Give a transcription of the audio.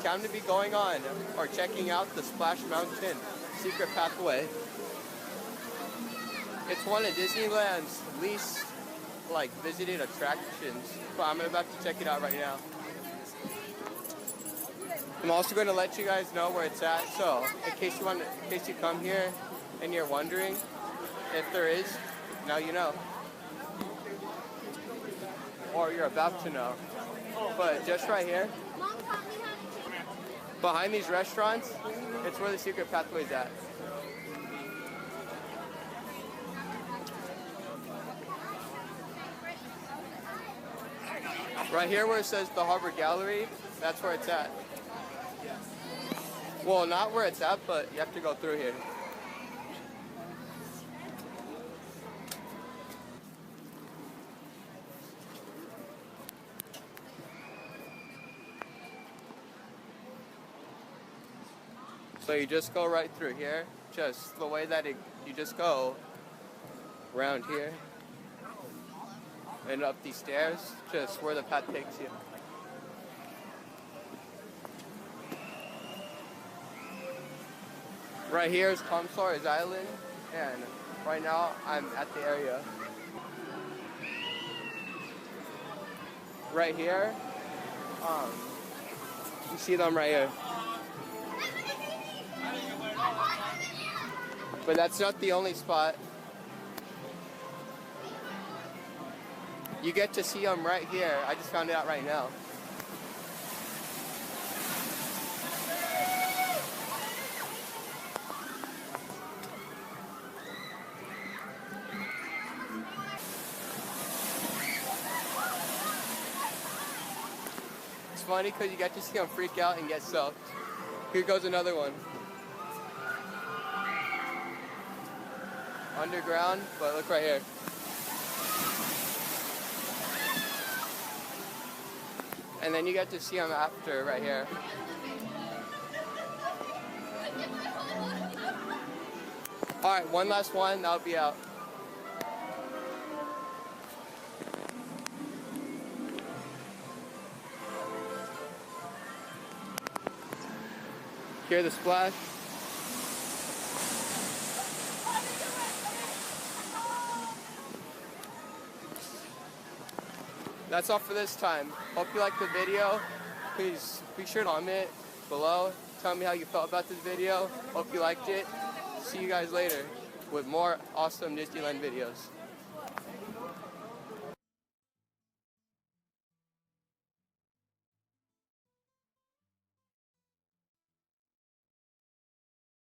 time to be going on or checking out the Splash Mountain Secret Pathway. It's one of Disneyland's least visited attractions, but I'm about to check it out right now. I'm also going to let you guys know where it's at, so in case you come here and you're wondering if there is, now you know. Or you're about to know. But just right here, behind these restaurants, it's where the Secret Pathway is at. Right here where it says the Harbor Gallery, that's where it's at. Well, not where it's at, but you have to go through here. So you just go right through here, just the way that you just go around here and up these stairs, just where the path takes you. Right here is Tom Sawyer's Island, and right now I'm at the area. Right here, you see them right here. But that's not the only spot. You get to see them right here. I just found it out right now. It's funny because you get to see them freak out and get soaked. Here goes another one. Underground, but look right here. And then you get to see them after right here. Alright, one last one, that'll be out. Hear the splash? That's all for this time. Hope you liked the video. Please be sure to comment below. Tell me how you felt about this video. Hope you liked it. See you guys later with more awesome Disneyland videos.